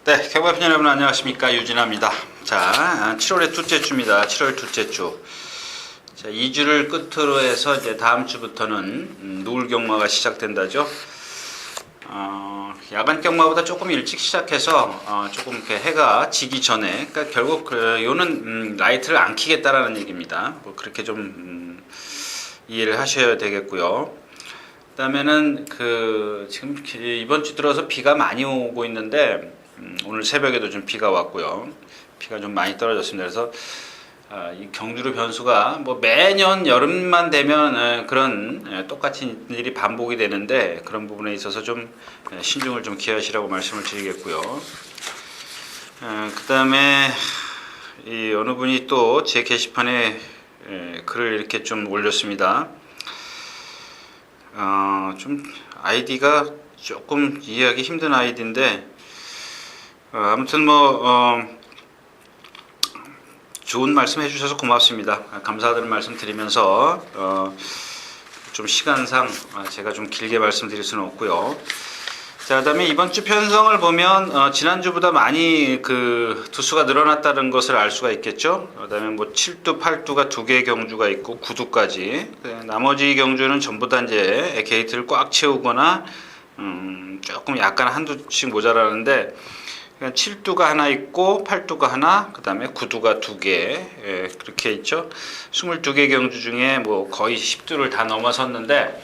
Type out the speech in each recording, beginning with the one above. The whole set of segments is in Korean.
네, 경마편 여러분 안녕하십니까, 유진아입니다. 자, 7월의 둘째 주입니다. 7월 둘째 주. 자, 2주를 끝으로 해서 이제 다음 주부터는 노을 경마가 시작된다죠. 야간 경마보다 조금 일찍 시작해서 조금 이렇게 해가 지기 전에, 그러니까 결국 요는 라이트를 안 켜겠다라는 얘기입니다. 뭐 그렇게 좀 이해를 하셔야 되겠고요. 그다음에는 지금 이번 주 들어서 비가 많이 오고 있는데 오늘 새벽에도 좀 비가 왔고요. 비가 좀 많이 떨어졌습니다. 그래서 이 경주로 변수가 뭐 매년 여름만 되면 그런 똑같은 일이 반복이 되는데 그런 부분에 있어서 좀 신중을 좀 기하시라고 말씀을 드리겠고요. 그다음에 이 어느 분이 또 제 게시판에 글을 이렇게 좀 올렸습니다. 좀 아이디가 조금 이해하기 힘든 아이디인데 아무튼 좋은 말씀 해주셔서 고맙습니다. 감사드리는 말씀 드리면서 좀 시간상 제가 좀 길게 말씀드릴 수는 없고요. 자, 그다음에 이번 주 편성을 보면 지난주보다 많이 두수가 늘어났다는 것을 알 수가 있겠죠. 그다음에 뭐 7두, 8두가 2개의 경주가 있고 9두까지. 나머지 경주는 전부 다 이제 게이트를 꽉 채우거나 조금 약간 한두씩 모자라는데 7두가 하나 있고 8두가 하나, 그 다음에 9두가 2개, 그렇게 있죠. 22개 경주 중에 뭐 거의 10두를 다 넘어섰는데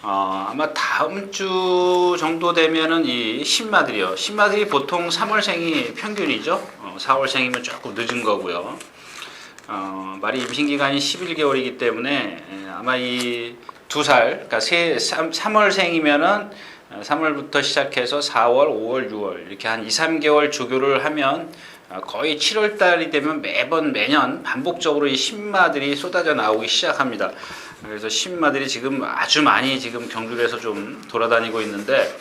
아마 다음 주 정도 되면은 이 신마들이요. 신마들이 보통 3월생이 평균이죠. 4월생이면 조금 늦은 거고요. 말이 임신기간이 11개월이기 때문에 아마 이 2살, 그러니까 3월생이면은 3월부터 시작해서 4월, 5월, 6월 이렇게 한 2, 3개월 조교를 하면 거의 7월 달이 되면 매년 반복적으로 이 신마들이 쏟아져 나오기 시작합니다. 그래서 신마들이 지금 아주 많이 지금 경주에서 좀 돌아다니고 있는데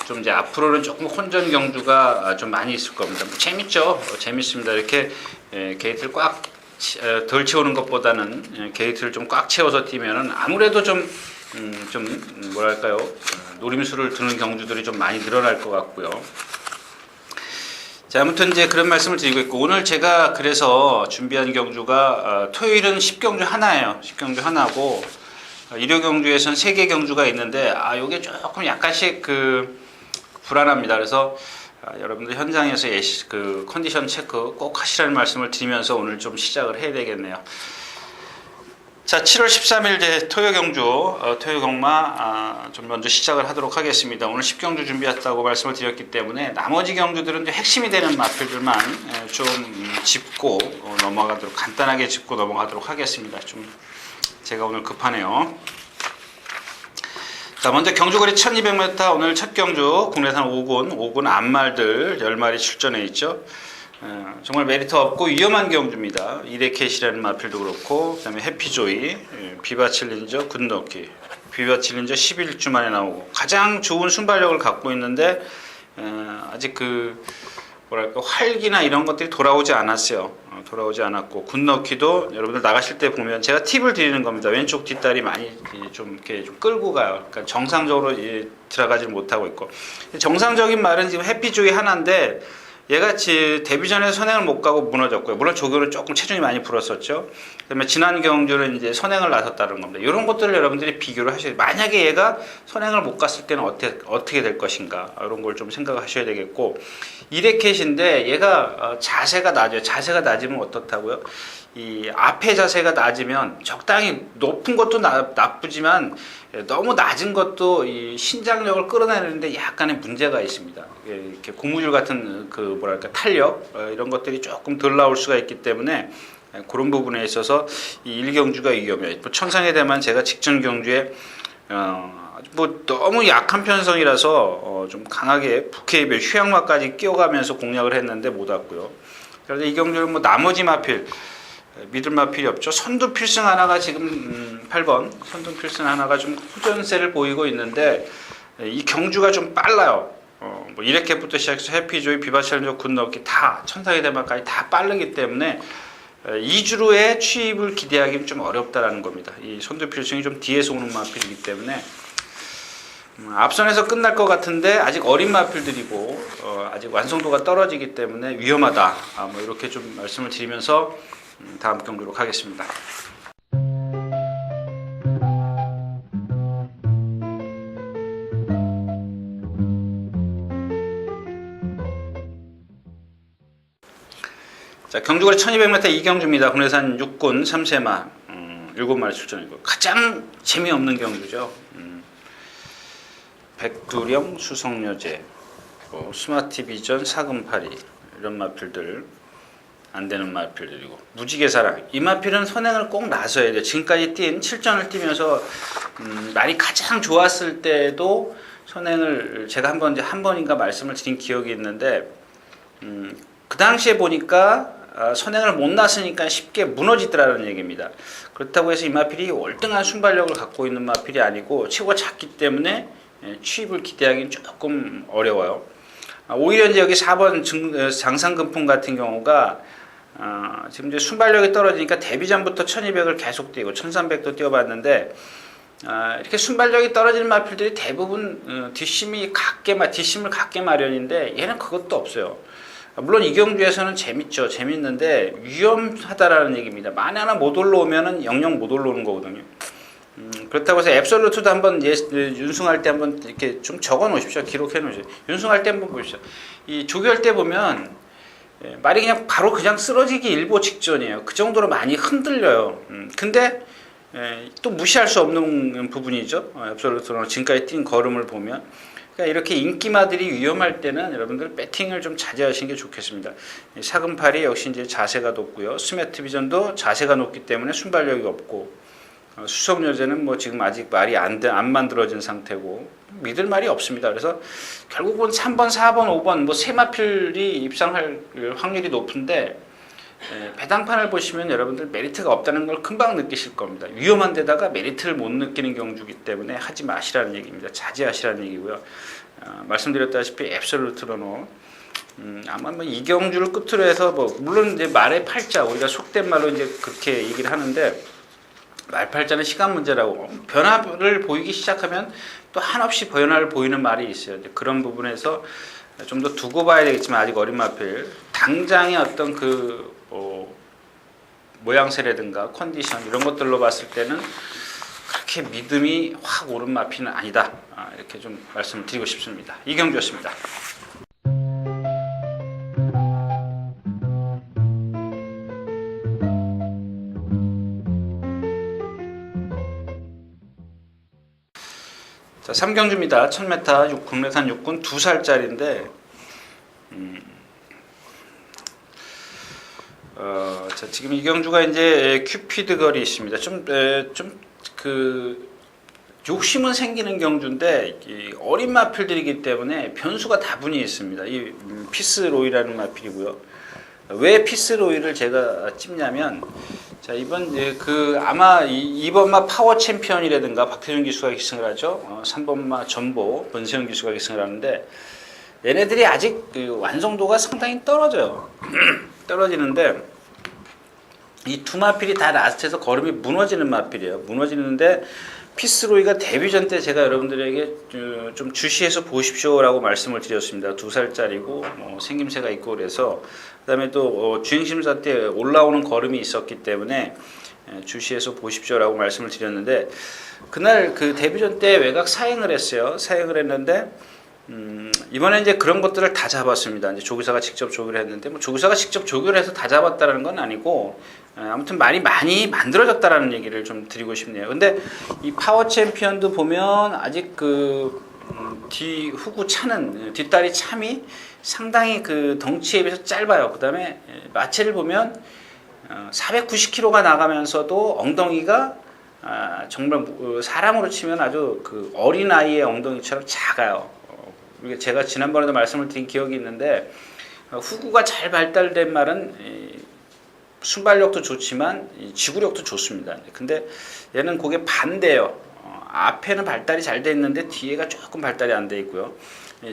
좀 이제 앞으로는 조금 혼전 경주가 좀 많이 있을 겁니다. 재밌죠? 재밌습니다. 이렇게 게이트를 꽉 덜 채우는 것보다는 게이트를 좀 꽉 채워서 뛰면은 아무래도 좀 뭐랄까요, 노림수를 두는 경주들이 좀 많이 늘어날 것 같고요. 자, 아무튼 이제 그런 말씀을 드리고 있고, 오늘 제가 그래서 준비한 경주가 토요일은 10경주 하나예요. 10경주 하나고 일요 경주에서는 3개 경주가 있는데 요게 조금 약간씩 불안합니다. 그래서 여러분들 현장에서 컨디션 체크 꼭 하시라는 말씀을 드리면서 오늘 좀 시작을 해야 되겠네요. 자, 7월 13일 이제 토요 경주, 토요 경마 좀 먼저 시작을 하도록 하겠습니다. 오늘 10경주 준비했다고 말씀을 드렸기 때문에 나머지 경주들은 이제 핵심이 되는 마필들만 좀 짚고 넘어가도록, 간단하게 짚고 넘어가도록 하겠습니다. 좀 제가 오늘 급하네요. 자, 먼저 경주거리 1200m 오늘 첫 경주 국내산 5군 암말들 10마리 출전해 있죠. 정말 메리트 없고 위험한 경주입니다. 이레켓이라는 마필도 그렇고, 그 다음에 해피조이, 비바칠린저, 굿너키. 비바칠린저 11주 만에 나오고 가장 좋은 순발력을 갖고 있는데 아직 뭐랄까 활기나 이런 것들이 돌아오지 않았어요. 돌아오지 않았고, 굿너키도 여러분들 나가실 때 보면 제가 팁을 드리는 겁니다. 왼쪽 뒷다리 많이 좀 이렇게 좀 끌고 가요. 그러니까 정상적으로 들어가지 못하고 있고, 정상적인 말은 지금 해피조이 하나인데 얘가 데뷔 전에 선행을 못 가고 무너졌고요. 물론 조교는 조금 체중이 많이 불었었죠. 그다음에 지난 경주는 이제 선행을 나섰다는 겁니다. 이런 것들을 여러분들이 비교를 하셔야 돼요. 만약에 얘가 선행을 못 갔을 때는 어떻게 될 것인가, 이런 걸 좀 생각하셔야 되겠고, 이레켓인데 얘가 자세가 낮아요. 자세가 낮으면 어떻다고요? 이 앞에 자세가 낮으면 적당히 높은 것도 나쁘지만 너무 낮은 것도 이 신장력을 끌어내는데 약간의 문제가 있습니다. 이렇게 고무줄 같은 뭐랄까 탄력 이런 것들이 조금 덜 나올 수가 있기 때문에 그런 부분에 있어서 이 1경주가 위험해요. 천상의 대만 제가 직전 경주에 뭐 너무 약한 편성이라서 좀 강하게 북해입에 휴양마까지 끼워가면서 공략을 했는데 못 왔고요. 그래서 이 경주는 뭐 나머지 마필 믿을 마필이 없죠. 선두 필승 하나가 지금 8번 선두 필승 하나가 좀 후전세를 보이고 있는데 이 경주가 좀 빨라요. 뭐 이레켓부터 시작해서 해피조이, 비바찰린저, 굿너키 다 천상의 대만까지 다 빠르기 때문에 2주로의 취입을 기대하기는 좀 어렵다라는 겁니다. 이 선두 필승이 좀 뒤에서 오는 마필이기 때문에 앞선에서 끝날 것 같은데 아직 어린 마필들이고 아직 완성도가 떨어지기 때문에 위험하다. 뭐 이렇게 좀 말씀을 드리면서 다음 경주로 가겠습니다. 자, 경주거리 1200m 이경주입니다. 국내산 6군 3세마 7마리 출전이고 가장 재미없는 경주죠. 백두령, 수성여제, 스마트비전, 사금파리 이런 마필들 안되는 마필들이고 무지개사랑 이 마필은 선행을 꼭 나서야 돼요. 지금까지 뛴 7전을 뛰면서 말이 가장 좋았을 때도 선행을 제가 한 번인가 말씀을 드린 기억이 있는데 그 당시에 보니까 선행을 못 났으니까 쉽게 무너지더라는 얘기입니다. 그렇다고 해서 이 마필이 월등한 순발력을 갖고 있는 마필이 아니고 체구가 작기 때문에 취입을 기대하기는 조금 어려워요. 오히려 이제 여기 4번 장상금풍 같은 경우가 지금 이제 순발력이 떨어지니까 데뷔전부터 1200을 계속 뛰고 1300도 뛰어봤는데 이렇게 순발력이 떨어지는 마필들이 대부분 뒷심을 갖게 마련인데 얘는 그것도 없어요. 물론 이 경주에서는 재밌죠. 재밌는데 위험하다라는 얘기입니다. 만에 하나 못 올라오면은 영영 못 올라오는 거거든요. 그렇다고 해서 앱솔루트도 한번 윤승할 때 한번 이렇게 좀 적어 놓으십시오. 기록해 놓으십시오. 윤승할 때 한번 보십시오. 이 조교할 때 보면 말이 그냥 바로 그냥 쓰러지기 일보 직전이에요. 그 정도로 많이 흔들려요. 근데 또 무시할 수 없는 부분이죠. 앱솔루트로 지금까지 뛴 걸음을 보면. 그러니까 이렇게 인기마들이 위험할 때는 여러분들 배팅을 좀 자제하시는 게 좋겠습니다. 사금팔이 역시 이제 자세가 높고요. 스매트 비전도 자세가 높기 때문에 순발력이 없고 수성여제는 뭐 지금 아직 말이 안 만들어진 상태고 믿을 말이 없습니다. 그래서 결국은 3번, 4번, 5번 뭐 세 마필이 입상할 확률이 높은데 배당판을 보시면 여러분들 메리트가 없다는 걸 금방 느끼실 겁니다. 위험한 데다가 메리트를 못 느끼는 경주이기 때문에 하지 마시라는 얘기입니다. 자제하시라는 얘기고요. 말씀드렸다시피 앱솔루트로노 아마 뭐 이 경주를 끝으로 해서 뭐 물론 이제 말의 팔자 우리가 속된 말로 이제 그렇게 얘기를 하는데 말팔자는 시간 문제라고 변화를 보이기 시작하면 또 한없이 변화를 보이는 말이 있어요. 그런 부분에서 좀 더 두고 봐야 되겠지만 아직 어린 마필 당장의 어떤 그 모양새라든가 컨디션 이런 것들로 봤을 때는 그렇게 믿음이 확 오른 마필은 아니다. 이렇게 좀 말씀을 드리고 싶습니다. 이경주였습니다. 자, 3경주입니다. 1000m 국내산 6군 2살짜리인데 자, 지금 이 경주가 이제 큐피드 걸이 있습니다. 좀 그 욕심은 생기는 경주인데 어린 마필들이기 때문에 변수가 다분히 있습니다. 이 피스로이라는 마필이고요. 왜 피스로이를 제가 찝냐면 자, 이번 아마 2번마 파워 챔피언이라든가 박태준 기수가 기승을 하죠. 3번마 전보 권세현 기수가 기승을 하는데 얘네들이 아직 그 완성도가 상당히 떨어져요. 떨어지는데 이 두 마필이 다 라스트에서 걸음이 무너지는 마필이에요. 무너지는데 피스로이가 데뷔전 때 제가 여러분들에게 좀 주시해서 보십시오라고 말씀을 드렸습니다. 2살짜리고 생김새가 있고 그래서 그다음에 또 주행심사 때 올라오는 걸음이 있었기 때문에 주시해서 보십시오라고 말씀을 드렸는데 그날 그 데뷔전 때 외곽 사행을 했어요. 사행을 했는데 이번에 이제 그런 것들을 다 잡았습니다. 이제 조교사가 직접 조교를 했는데 뭐 조교사가 직접 조교를 해서 다 잡았다는 건 아니고 아무튼 말이 많이 만들어졌다라는 얘기를 좀 드리고 싶네요. 근데 이 파워 챔피언도 보면 아직 그 후구 차는 뒷다리 참이 상당히 그 덩치에 비해서 짧아요. 그다음에 마체를 보면 490kg가 나가면서도 엉덩이가 정말 사람으로 치면 아주 그 어린 아이의 엉덩이처럼 작아요. 제가 지난번에도 말씀을 드린 기억이 있는데 후구가 잘 발달된 말은 순발력도 좋지만 지구력도 좋습니다. 근데 얘는 그게 반대예요. 앞에는 발달이 잘 돼 있는데 뒤에가 조금 발달이 안 돼 있고요.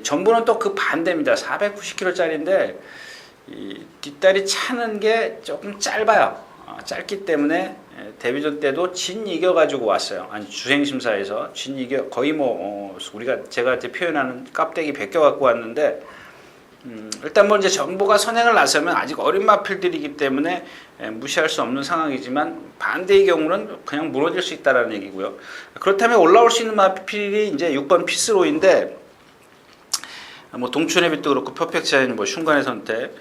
전부는 또 그 반대입니다. 490kg짜리인데 뒷다리 차는 게 조금 짧아요. 짧기 때문에 데뷔전 때도 진 이겨가지고 왔어요. 아니 주행심사에서 진 이겨 거의 뭐 우리가 제가 이제 표현하는 깝대기 베껴 갖고 왔는데 일단 뭐 이제 정보가 선행을 나서면 아직 어린 마필들이기 때문에 무시할 수 없는 상황이지만 반대의 경우는 그냥 무너질 수 있다라는 얘기고요. 그렇다면 올라올 수 있는 마필이 이제 6번 피스로이인데 뭐 동춘의 빛도 그렇고 퍼펙트자인 뭐 슌간의 선택.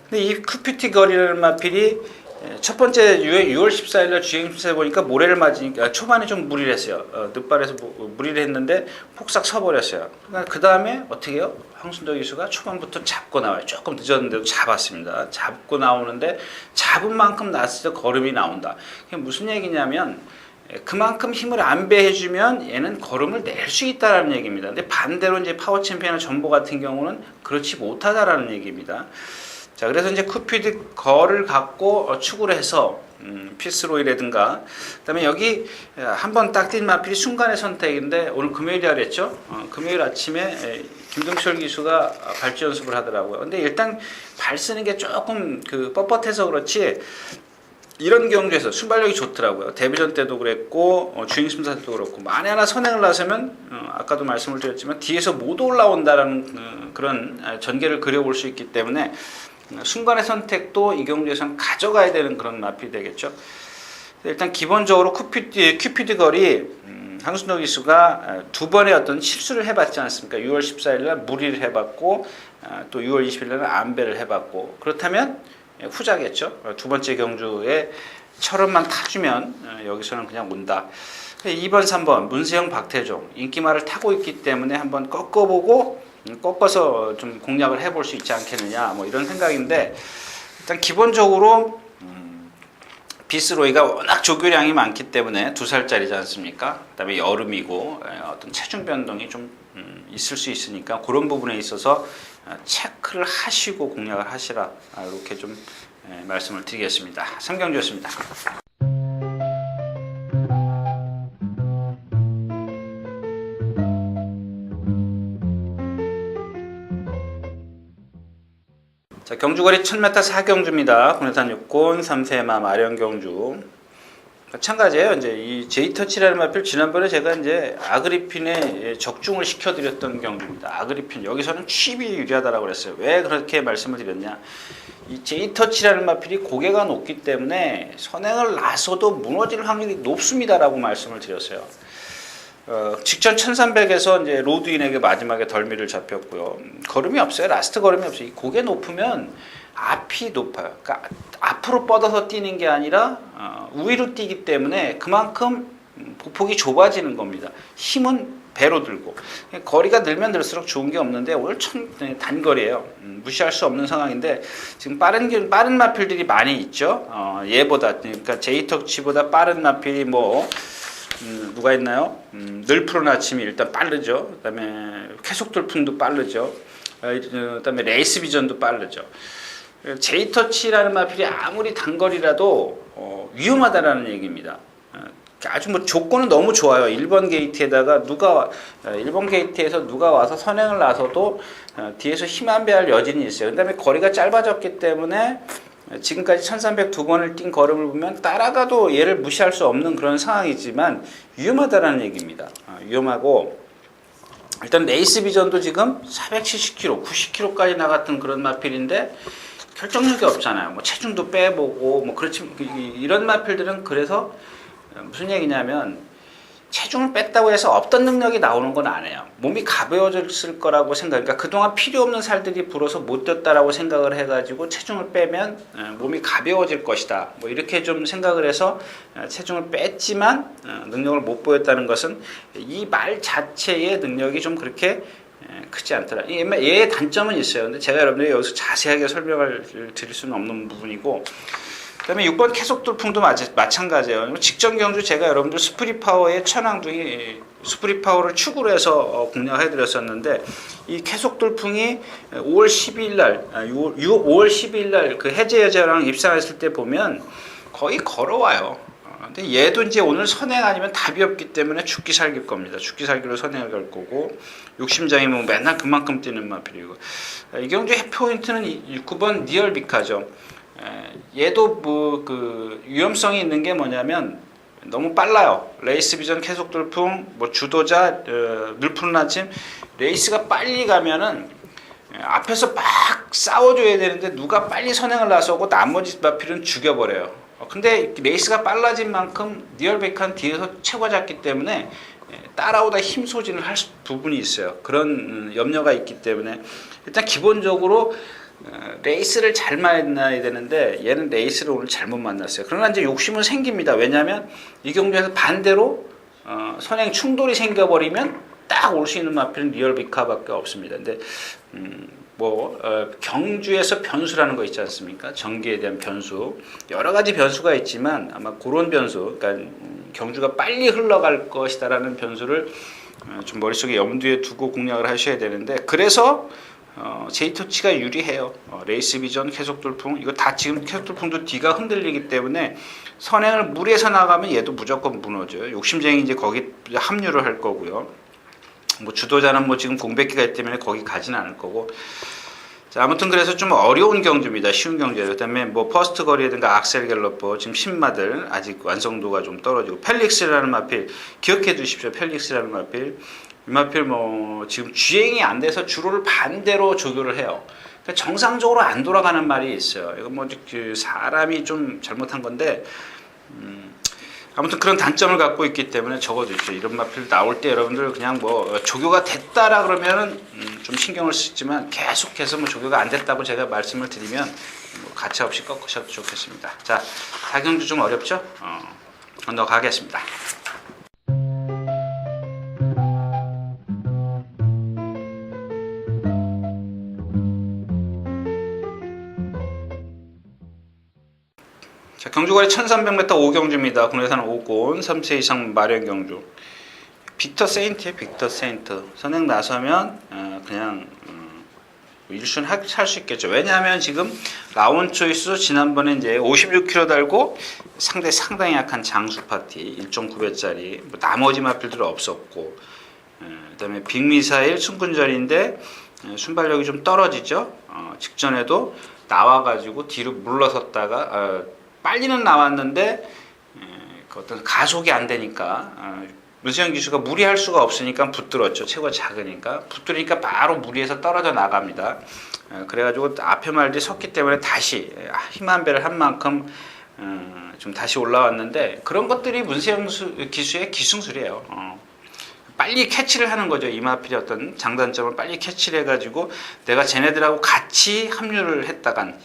근데 이 쿠피티 거리라는 마필이 첫 번째 6월 14일 날 주행심사에 보니까 모래를 맞으니까 초반에 좀 무리를 했어요. 늦발에서 무리를 했는데 폭삭 서버렸어요. 그 다음에 어떻게 해요? 황순덕 기수가 초반부터 잡고 나와요. 조금 늦었는데도 잡았습니다. 잡고 나오는데 잡은 만큼 났을 때 걸음이 나온다. 이게 무슨 얘기냐면 그만큼 힘을 안배해주면 얘는 걸음을 낼 수 있다라는 얘기입니다. 근데 반대로 이제 파워 챔피언 전보 같은 경우는 그렇지 못하다라는 얘기입니다. 자, 그래서 이제 쿠피드 거를 갖고 추구를 해서 피스로이라든가 그다음에 여기 한번 딱 뛴 마필이 순간의 선택인데 오늘 금요일이라 그랬죠. 금요일 아침에 김동철 기수가 발주 연습을 하더라고요. 근데 일단 발 쓰는 게 조금 그 뻣뻣해서 그렇지 이런 경주에서 순발력이 좋더라고요. 데뷔전 때도 그랬고 주행심사 때도 그렇고 만에 하나 선행을 나서면 아까도 말씀을 드렸지만 뒤에서 못 올라온다라는 그런 전개를 그려볼 수 있기 때문에 순간의 선택도 이 경주에서는 가져가야 되는 그런 마필이 되겠죠. 일단 기본적으로 큐피드 거리 황순덕 기수가 두 번의 어떤 실수를 해봤지 않습니까? 6월 14일 날 무리를 해봤고 또 6월 20일 날 안배를 해봤고 그렇다면 후자겠죠. 두 번째 경주에 철원만 타주면 여기서는 그냥 온다. 2번, 3번 문세영, 박태종 인기말을 타고 있기 때문에 한번 꺾어서 좀 공략을 해볼 수 있지 않겠느냐 뭐 이런 생각인데 일단 기본적으로 비스로이가 워낙 조교량이 많기 때문에 2살짜리지 않습니까? 그다음에 여름이고 어떤 체중 변동이 좀 있을 수 있으니까 그런 부분에 있어서 체크를 하시고 공략을 하시라 이렇게 좀 말씀을 드리겠습니다. 3경주였습니다. 자, 경주거리 1000m 4경주입니다. 군내산 6군 3세마 마련경주. 마찬가지예요. 이제 이 제이터치라는 마필 지난번에 제가 이제 아그리핀에 적중을 시켜드렸던 경주입니다. 아그리핀 여기서는 취입이 유리하다라고 그랬어요. 왜 그렇게 말씀을 드렸냐? 이 제이터치라는 마필이 고개가 높기 때문에 선행을 나서도 무너질 확률이 높습니다라고 말씀을 드렸어요. 직전 1300에서 이제 로드인에게 마지막에 덜미를 잡혔고요. 걸음이 없어요. 라스트 걸음이 없어요. 이 고개 높으면 앞이 높아요. 그러니까 앞으로 뻗어서 뛰는 게 아니라 위로 뛰기 때문에 그만큼 보폭이 좁아지는 겁니다. 힘은 배로 들고 거리가 늘면 들수록 좋은 게 없는데 오늘 단거리예요. 무시할 수 없는 상황인데 지금 빠른 마필들이 많이 있죠. 얘보다 그러니까 제이터치보다 빠른 마필이 뭐 누가 있나요? 늘프로나 아침이 일단 빠르죠. 그다음에 캐속돌풍도 빠르죠. 그다음에 레이스 비전도 빠르죠. 제이터치라는 마필이 아무리 단거리라도 위험하다라는 얘기입니다. 아주 뭐 조건은 너무 좋아요. 1번 게이트에다가 1번 게이트에서 누가 와서 선행을 나서도 뒤에서 힘 안배할 여진이 있어요. 그다음에 거리가 짧아졌기 때문에 지금까지 1302번을 뛴 걸음을 보면 따라가도 얘를 무시할 수 없는 그런 상황이지만 위험하다라는 얘기입니다. 위험하고 일단 레이스 비전도 지금 470km, 90km까지 나갔던 그런 마필인데 결정력이 없잖아요. 뭐 체중도 빼보고 뭐 그렇지 이런 마필들은 그래서 무슨 얘기냐면 체중을 뺐다고 해서 없던 능력이 나오는 건 아니에요. 몸이 가벼워졌을 거라고 생각. 그러니까 그동안 필요 없는 살들이 불어서 못 뛰었다라고 생각을 해가지고 체중을 빼면 몸이 가벼워질 것이다. 뭐 이렇게 좀 생각을 해서 체중을 뺐지만 능력을 못 보였다는 것은 이 말 자체의 능력이 좀 그렇게 크지 않더라. 얘의 단점은 있어요. 근데 제가 여러분들이 여기서 자세하게 설명을 드릴 수는 없는 부분이고. 그다음에 6번 캐속돌풍도 마찬가지예요. 직전 경주 제가 여러분들 스프릿파워의 천왕둥이 스프릿파워를 축으로 해서 공략해드렸었는데 이 캐속돌풍이 5월 12일 날, 5월 12일 날 그 해제 여자랑 입상했을 때 보면 거의 걸어와요. 근데 얘도 이제 오늘 선행 아니면 답이 없기 때문에 죽기 살길 겁니다. 죽기 살기로 선행을 갈 거고 욕심장이면 맨날 그만큼 뛰는 마필이고 이 경주의 포인트는 9번 니얼비카죠. 얘도 뭐 그 위험성이 있는 게 뭐냐면 너무 빨라요. 레이스 비전 계속 돌풍, 뭐 주도자, 늘푸른 아침, 레이스가 빨리 가면은 앞에서 막 싸워줘야 되는데 누가 빨리 선행을 나서고 나머지 마필은 죽여버려요. 근데 레이스가 빨라진 만큼 니얼베칸 뒤에서 채워 잡기 때문에 따라오다 힘 소진을 할 부분이 있어요. 그런 염려가 있기 때문에 일단 기본적으로 레이스를 잘 만나야 되는데 얘는 레이스를 오늘 잘못 만났어요. 그러나 이제 욕심은 생깁니다. 왜냐하면 이 경주에서 반대로 선행 충돌이 생겨버리면 딱 올 수 있는 마필은 리얼비카밖에 없습니다. 근데 경주에서 변수라는 거 있지 않습니까? 전기에 대한 변수, 여러 가지 변수가 있지만 아마 그런 변수, 그러니까 경주가 빨리 흘러갈 것이다라는 변수를 좀 머릿속에 염두에 두고 공략을 하셔야 되는데, 그래서 제이토치가 유리해요. 레이스 비전, 계속 돌풍, 이거 다 지금 계속 돌풍도 뒤가 흔들리기 때문에 선행을 무리해서 나가면 얘도 무조건 무너져요. 욕심쟁이 이제 거기 합류를 할 거고요. 뭐 주도자는 뭐 지금 공백기가 있기 때문에 거기 가지는 않을 거고. 자, 아무튼 그래서 좀 어려운 경주입니다. 쉬운 경주예요. 그다음에 뭐 퍼스트 거리라든가 악셀 갤러퍼, 지금 신마들 아직 완성도가 좀 떨어지고, 펠릭스라는 마필 기억해 두십시오. 펠릭스라는 마필, 이 마필 뭐 지금 주행이 안 돼서 주로를 반대로 조교를 해요. 그러니까 정상적으로 안 돌아가는 말이 있어요. 이거 뭐 그 사람이 좀 잘못한 건데, 아무튼 그런 단점을 갖고 있기 때문에 적어두십시오. 이런 마필 나올 때 여러분들 그냥 뭐 조교가 됐다라 그러면은 좀 신경을 쓰지만, 계속해서 뭐 조교가 안 됐다고 제가 말씀을 드리면 뭐 가차 없이 꺾으셔도 좋겠습니다. 자, 사경주 좀 어렵죠? 건너가겠습니다. 자, 경주거리 1300m 5경주입니다. 국내산 5곤 3세 이상 마련 경주. 빅터 세인트에 빅터 세인트. 선행 나서면 그냥 1순 할 수 있겠죠. 왜냐하면 지금 라운 초이스 지난번에 이제 56km 달고 상당히 약한 장수 파티 1.9배짜리, 뭐 나머지 마필들은 없었고, 그다음에 빅미사일 순군절인데 순발력이 좀 떨어지죠. 직전에도 나와가지고 뒤로 물러섰다가 빨리는 나왔는데 그 어떤 가속이 안 되니까 문세영 기수가 무리할 수가 없으니까 붙들었죠. 체구가 작으니까 붙들으니까 바로 무리해서 떨어져 나갑니다. 그래가지고 앞에 말들이 섰기 때문에 다시 힘 한 배를 한 만큼 좀 다시 올라왔는데, 그런 것들이 문세영 기수의 기승술이에요. 빨리 캐치를 하는 거죠. 이 마필이 어떤 장단점을 빨리 캐치를 해가지고 내가 쟤네들하고 같이 합류를 했다간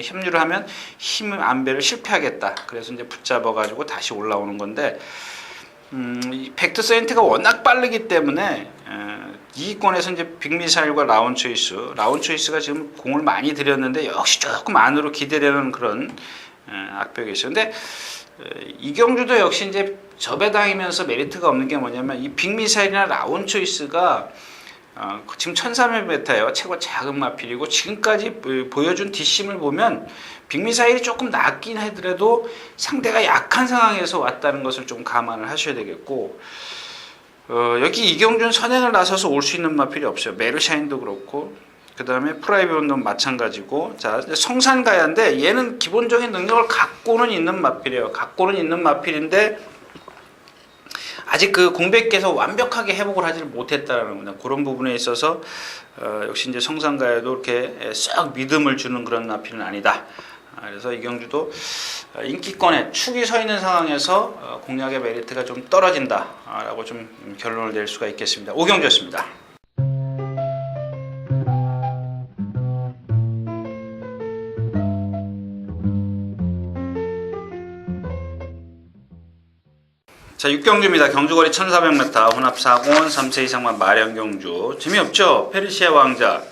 합류를 하면 힘 안배를 실패하겠다. 그래서 이제 붙잡아가지고 다시 올라오는 건데, 벡터 세인트가 워낙 빠르기 때문에 이권에서 이제 빅미사일과 라운 초이스가 지금 공을 많이 들였는데 역시 조금 안으로 기대되는 그런 악벽이 있어요. 근데 이경주도 역시 이제 접에당이면서 메리트가 없는 게 뭐냐면, 이 빅미사일이나 라운 초이스가 지금 1300m예요. 최고 작은 마필이고, 지금까지 보여준 뒷심을 보면 빅미사일이 조금 낫긴 하더라도 상대가 약한 상황에서 왔다는 것을 좀 감안을 하셔야 되겠고, 여기 이경준 선행을 나서서 올 수 있는 마필이 없어요. 메르샤인도 그렇고, 그 다음에 프라이비온도 마찬가지고. 자, 성산가야인데 얘는 기본적인 능력을 갖고는 있는 마필이에요. 갖고는 있는 마필인데 아직 그 공백기에서 완벽하게 회복을 하지를 못했다라는 거나, 그런 부분에 있어서 역시 이제 성산가야도 이렇게 싹 믿음을 주는 그런 마필은 아니다. 그래서 이경주도 인기권에 축이 서 있는 상황에서 공략의 메리트가 좀 떨어진다라고 좀 결론을 낼 수가 있겠습니다. 오경주였습니다. 자, 6경주입니다. 경주거리 1400m, 혼합 4곤, 3세 이상만 마련 경주. 재미없죠? 페르시아 왕자.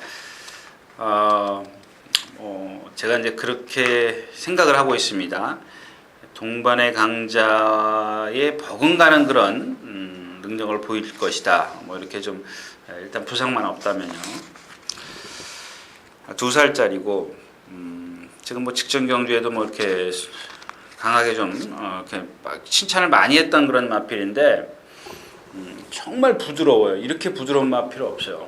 제가 이제 그렇게 생각을 하고 있습니다. 동반의 강자에 버금가는 그런 능력을 보일 것이다. 뭐 이렇게 좀, 일단 부상만 없다면요. 2살짜리고, 지금 뭐 직전 경주에도 뭐 이렇게 강하게 좀 이렇게 칭찬을 많이 했던 그런 마필인데, 정말 부드러워요. 이렇게 부드러운 마필 없어요.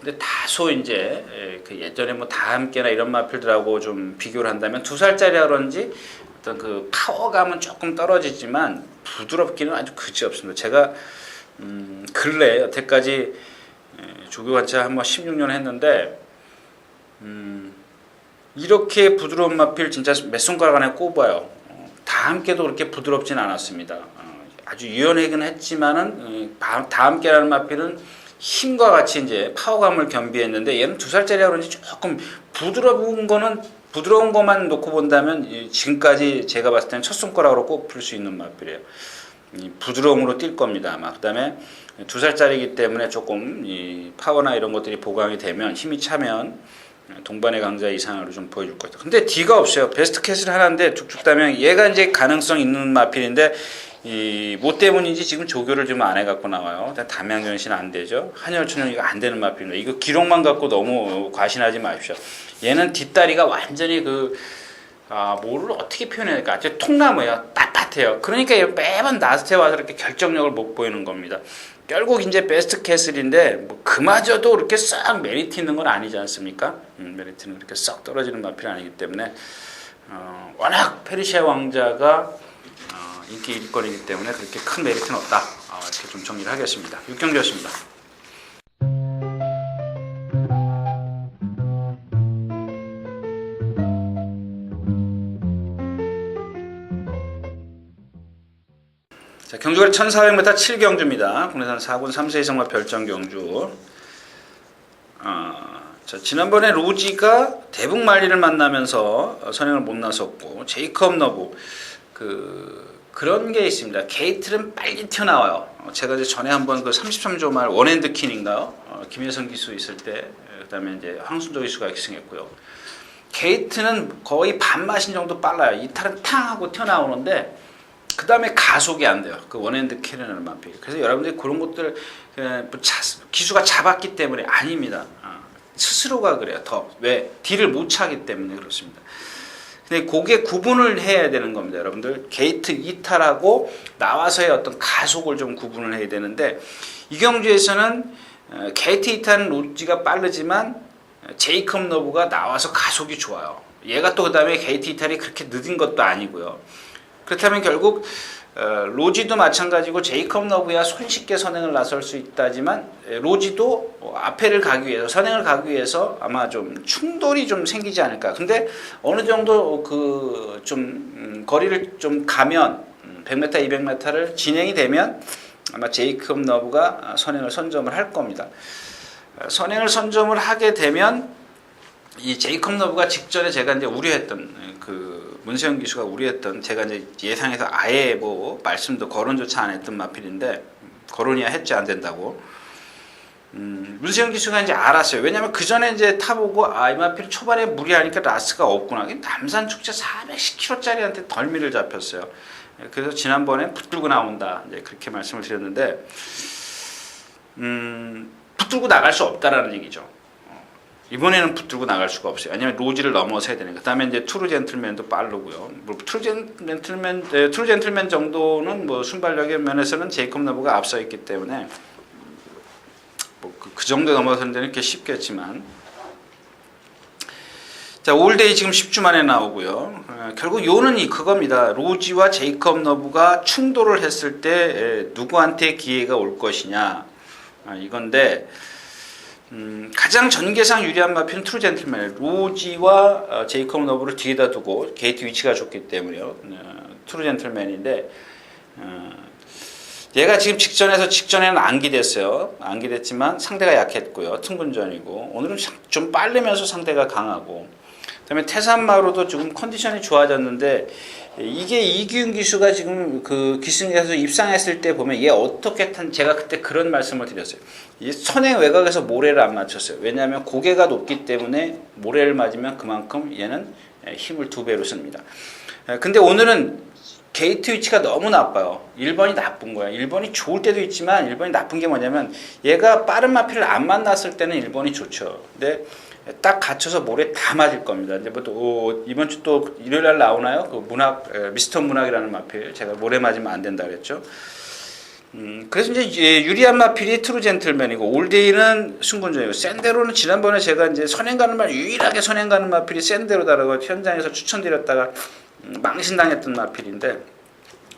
근데 다소 이제 그 예전에 뭐 다함께나 이런 마필들하고 좀 비교를 한다면 2살짜리라 그런지 어떤 그 파워감은 조금 떨어지지만 부드럽기는 아주 그지없습니다. 제가 근래 여태까지 조교관차 한번 16년 했는데 이렇게 부드러운 마필 진짜 몇 손가락 안에 꼽아요. 다 함께도 그렇게 부드럽진 않았습니다. 아주 유연하긴 했지만은 다 함께라는 마필은 힘과 같이 이제 파워감을 겸비했는데 얘는 2살짜리라 그런지 조금 부드러운 것만 놓고 본다면 지금까지 제가 봤을 때는 첫 손가락으로 꼽을 수 있는 마필이에요. 부드러움으로 뛸 겁니다. 아마 그다음에 2살짜리이기 때문에 조금 이 파워나 이런 것들이 보강이 되면 힘이 차면 동반의 강자 이상으로 좀 보여줄 거예요. 근데 D가 없어요. 베스트 캣을 하나인데 쭉쭉 따면 얘가 이제 가능성 있는 마필인데 뭐 때문인지 지금 조교를 좀 안 해갖고 나와요. 담양전신 안 되죠. 한열천연이가 안 되는 마필입니다. 이거 기록만 갖고 너무 과신하지 마십시오. 얘는 뒷다리가 완전히 뭐를 어떻게 표현해야 될까? 아주 통나무예요. 빳빳해요. 그러니까 매번 나스트에 와서 이렇게 결정력을 못 보이는 겁니다. 결국 이제 베스트 캐슬인데 뭐 그마저도 그렇게 싹 메리트 있는 건 아니지 않습니까? 메리트는 그렇게 싹 떨어지는 마필이 아니기 때문에 워낙 페르시아 왕자가 인기 1위권이기 때문에 그렇게 큰 메리트는 없다. 이렇게 좀 정리를 하겠습니다. 6경기였습니다. 자, 경주가 1400m 7경주입니다. 국내산 4군 3세 이상마 별정 경주. 자, 지난번에 로지가 대북 말리를 만나면서 선행을 못 나섰고 제이컵 너브 그런 게 있습니다. 게이트는 빨리 튀어나와요. 제가 이제 전에 한번 그 33조 말 원핸드 킨인가요? 김혜성 기수 있을 때, 그다음에 이제 황순조 기수가 기승했고요. 게이트는 거의 반마신 정도 빨라요. 이탈은 탕 하고 튀어나오는데 그 다음에 가속이 안 돼요. 그 원핸드 킬이라는 마필. 그래서 여러분들이 그런 것들 기수가 잡았기 때문에 아닙니다. 스스로가 그래요. 왜? 딜을 못 차기 때문에 그렇습니다. 근데 그게 구분을 해야 되는 겁니다. 여러분들 게이트 이탈하고 나와서의 어떤 가속을 좀 구분을 해야 되는데 이 경주에서는 게이트 이탈은 로지가 빠르지만 제이컵 너브가 나와서 가속이 좋아요. 얘가 또 그 다음에 게이트 이탈이 그렇게 늦은 것도 아니고요. 그렇다면 결국 로지도 마찬가지고 제이컵 너브야 손쉽게 선행을 나설 수 있다지만 로지도 앞에를 가기 위해서 선행을 가기 위해서 아마 좀 충돌이 좀 생기지 않을까. 근데 어느 정도 거리를 좀 가면 100m, 200m를 진행이 되면 아마 제이컵 너브가 선행을 선점을 할 겁니다. 선행을 선점을 하게 되면 이 제이컵 너브가 직전에 제가 이제 우려했던 문세영 기수가 우려했던 제가 이제 예상해서 아예 뭐 말씀도 거론조차 안 했던 마필인데 거론이야 했지 안 된다고. 문세영 기수가 이제 알았어요. 왜냐면 그 전에 이제 타보고 이 마필 초반에 무리하니까 라스가 없구나. 남산 축제 410kg짜리한테 덜미를 잡혔어요. 그래서 지난번에 붙들고 나온다. 이제 그렇게 말씀을 드렸는데 붙들고 나갈 수 없다라는 얘기죠. 이번에는 붙들고 나갈 수가 없어요. 왜냐하면 로지를 넘어서야 되니까. 그다음에 이제 트루 젠틀맨도 빠르고요. 뭐 트루 젠틀맨 정도는 뭐 순발력의 면에서는 제이컵 너브가 앞서 있기 때문에 뭐 그 정도 넘어서는 데는 꽤 쉽겠지만, 자 올데이 지금 10주 만에 나오고요. 결국 요는 그겁니다. 로지와 제이컵 너브가 충돌을 했을 때 누구한테 기회가 올 것이냐 이건데. 가장 전개상 유리한 마필은 트루 젠틀맨, 로지와 제이컵 너브를 뒤에다 두고 게이트 위치가 좋기 때문에요. 트루 젠틀맨인데 얘가 지금 직전에는 안기됐어요. 안기됐지만 상대가 약했고요. 퉁군전이고 오늘은 좀 빠르면서 상대가 강하고 그다음에 태산마루도 지금 컨디션이 좋아졌는데 이게 이기훈 기수가 지금 그 기승에서 입상했을 때 보면 얘 어떻게 제가 그때 그런 말씀을 드렸어요. 이 선행 외곽에서 모래를 안 맞췄어요. 왜냐하면 고개가 높기 때문에 모래를 맞으면 그만큼 얘는 힘을 2배로 씁니다. 근데 오늘은 게이트 위치가 너무 나빠요. 1번이 나쁜 거야. 1번이 좋을 때도 있지만 1번이 나쁜 게 뭐냐면 얘가 빠른 마필을 안 만났을 때는 1번이 좋죠. 근데 딱 갇혀서 모래 다 맞을 겁니다. 이제 또 이번 주 또 일요일 날 나오나요? 그 미스터 문학이라는 마필 제가 모래 맞으면 안 된다 그랬죠. 그래서 이제 유리한 마필이 트루 젠틀맨이고 올데이는 승군전이고 샌데로는 지난번에 제가 이제 선행 가는 말 유일하게 선행 가는 마필이 샌데로다라고 현장에서 추천드렸다가 망신당했던 마필인데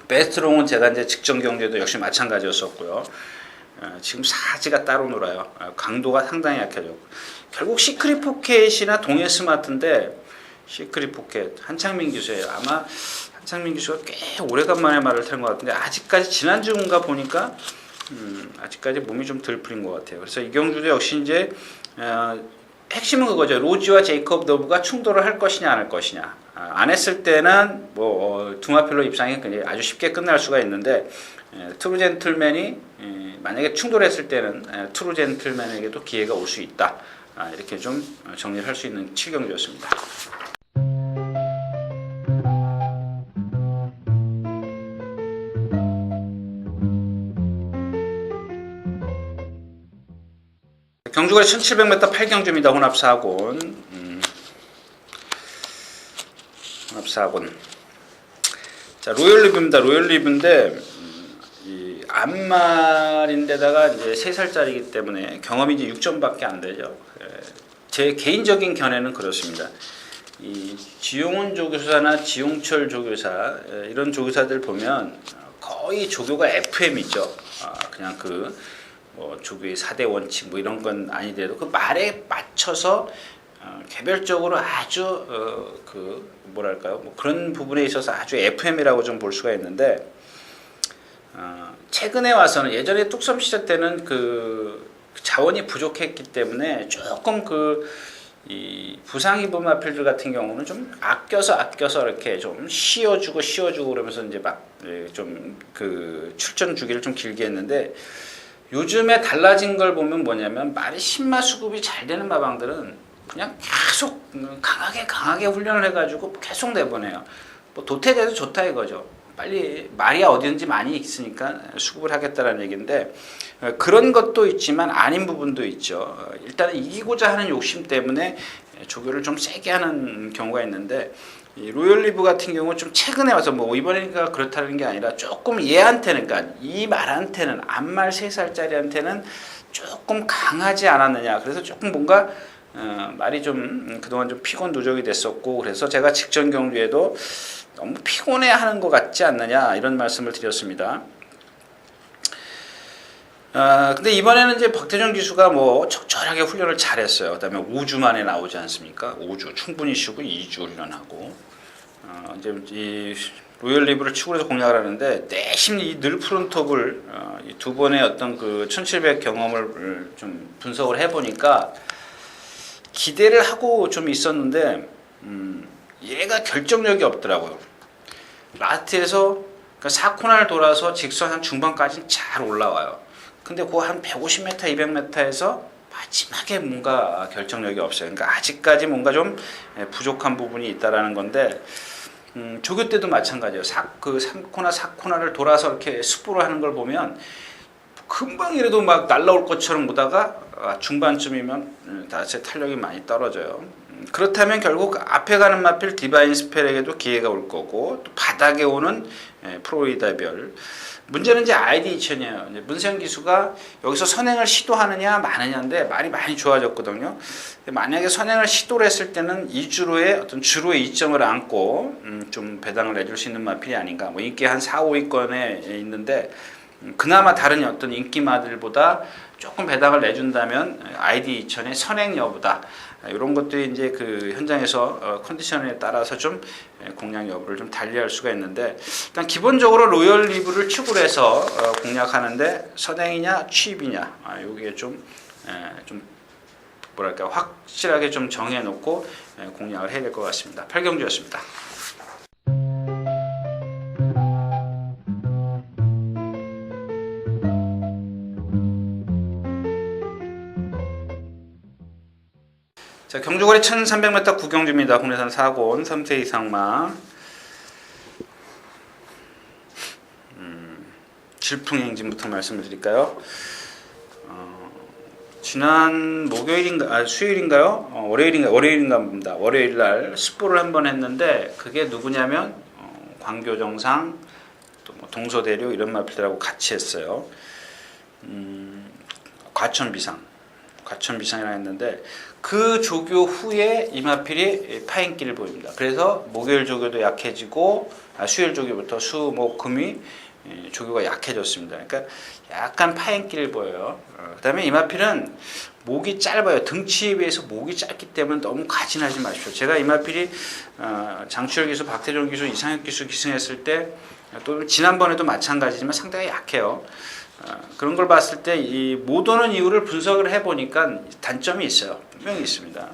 베스트롱은 제가 이제 직전 경주에도 역시 마찬가지였었고요. 지금 사지가 따로 놀아요. 강도가 상당히 약해졌고 결국 시크릿 포켓이나 동해 스마트인데 시크릿 포켓 한창민 기수예요. 아마 한창민 기수가 꽤 오래간만에 말을 탄 것 같은데 아직까지 지난주인가 보니까 아직까지 몸이 좀 덜 풀린 것 같아요. 그래서 이 경주도 역시 이제 핵심은 그거죠. 로지와 제이콥 너브가 충돌을 할 것이냐 안 할 것이냐. 안 했을 때는 뭐 두마필로 입상이 아주 쉽게 끝날 수가 있는데 트루 젠틀맨이 만약에 충돌했을 때는 트루 젠틀맨에게도 기회가 올 수 있다. 이렇게 좀 정리를 할 수 있는 7경주였습니다. 경주가 1700m 8경주입니다. 혼합 4군. 혼합 4군. 자, 로열 리브입니다. 로열 리브인데 이 암말인데다가 이제 3살짜리이기 때문에 경험이 이제 6점밖에 안 되죠. 제 개인적인 견해는 그렇습니다. 이 지용훈 조교사나 지용철 조교사 이런 조교사들 보면 거의 조교가 FM이죠. 그냥 조교의 4대 원칙 뭐 이런 건 아니더라도 그 말에 맞춰서 개별적으로 아주 뭐랄까요? 뭐 그런 부분에 있어서 아주 FM이라고 좀 볼 수가 있는데 최근에 와서는 예전에 뚝섬 시절 때는 그 자원이 부족했기 때문에 조금 이 부상 입은 마필들 같은 경우는 좀 아껴서 이렇게 좀 씌워주고 그러면서 이제 막 좀 출전 주기를 좀 길게 했는데 요즘에 달라진 걸 보면 뭐냐면 말이 신마 수급이 잘 되는 마방들은 그냥 계속 강하게 훈련을 해가지고 계속 내보내요. 뭐 도태돼도 좋다 이거죠. 빨리 말이 어디든지 많이 있으니까 수급을 하겠다라는 얘기인데 그런 것도 있지만 아닌 부분도 있죠. 일단은 이기고자 하는 욕심 때문에 조교를 좀 세게 하는 경우가 있는데 이 로열 리브 같은 경우는 좀 최근에 와서 뭐 이번에니까 그렇다는 게 아니라 조금 얘한테는 그러니까 이 말한테는 암말 3살짜리한테는 조금 강하지 않았느냐. 그래서 조금 뭔가 말이 좀 그동안 좀 피곤 누적이 됐었고 그래서 제가 직전 경주에도 너무 피곤해하는 것 같지 않느냐 이런 말씀을 드렸습니다. 근데 이번에는 이제 박태정 기수가 뭐 적절하게 훈련을 잘했어요. 그다음에 5주 만에 나오지 않습니까? 5주 충분히 쉬고 2주 훈련하고 이제 이 로열 리브를 치고해서 공략을 하는데 내심 이 늘 푸른 톱을 이 두 번의 어떤 1700 경험을 좀 분석을 해보니까 기대를 하고 좀 있었는데 얘가 결정력이 없더라고요. 라스트에서 그러니까 4코너를 돌아서 직선 한 중반까지는 잘 올라와요. 근데 그 한 150m, 200m에서 마지막에 뭔가 결정력이 없어요. 그러니까 아직까지 뭔가 좀 부족한 부분이 있다라는 건데 조교 때도 마찬가지예요. 3코너, 4코너를 돌아서 이렇게 스포를 하는 걸 보면 금방이라도 막 날라올 것처럼 보다가 중반쯤이면 다시 탄력이 많이 떨어져요. 그렇다면 결국 앞에 가는 마필 디바인 스펠에게도 기회가 올 거고 또 바닥에 오는 프로이다별 문제는 이제 아이디 2000이에요. 문세영 기수가 여기서 선행을 시도하느냐 마느냐인데 말이 많이 좋아졌거든요. 만약에 선행을 시도를 했을 때는 이주로의 어떤 주로의 이점을 안고 좀 배당을 내줄 수 있는 마필이 아닌가. 뭐 인기 한 4, 5위권에 있는데 그나마 다른 어떤 인기마들보다 조금 배당을 내준다면 아이디 2000의 선행 여부다. 이런 것들이 이제 현장에서 컨디션에 따라서 좀 공략 여부를 좀 달리할 수가 있는데 일단 기본적으로 로열 리브를 축으로 해서 공략하는데 선행이냐 취입이냐 여기에 좀 뭐랄까 확실하게 좀 정해놓고 공략을 해야 될 것 같습니다. 8경주였습니다. 자, 경주거리 1300m 9경주입니다. 국내산 4곤 3세 이상마 질풍행진부터 말씀을 드릴까요? 지난 목요일인가 수요일인가요? 월요일인가 월요일날 스포를 한번 했는데 그게 누구냐면 광교정상 또 뭐 동서대류 이런 마필들하고 같이 했어요. 과천비상이라 했는데 그 조교 후에 이 마필이 파행기를 보입니다. 그래서 목요일 조교도 약해지고 수요일 조교부터 수, 목, 금이 조교가 약해졌습니다. 그러니까 약간 파행기를 보여요. 그다음에 이 마필은 목이 짧아요. 등치에 비해서 목이 짧기 때문에 너무 가진하지 마십시오. 제가 이 마필이 장추열 기수, 박태종 기수, 이상혁 기수 기승했을 때 또 지난번에도 마찬가지지만 상당히 약해요. 그런 걸 봤을 때 이 못 오는 이유를 분석을 해보니까 단점이 있어요. 분명히 있습니다.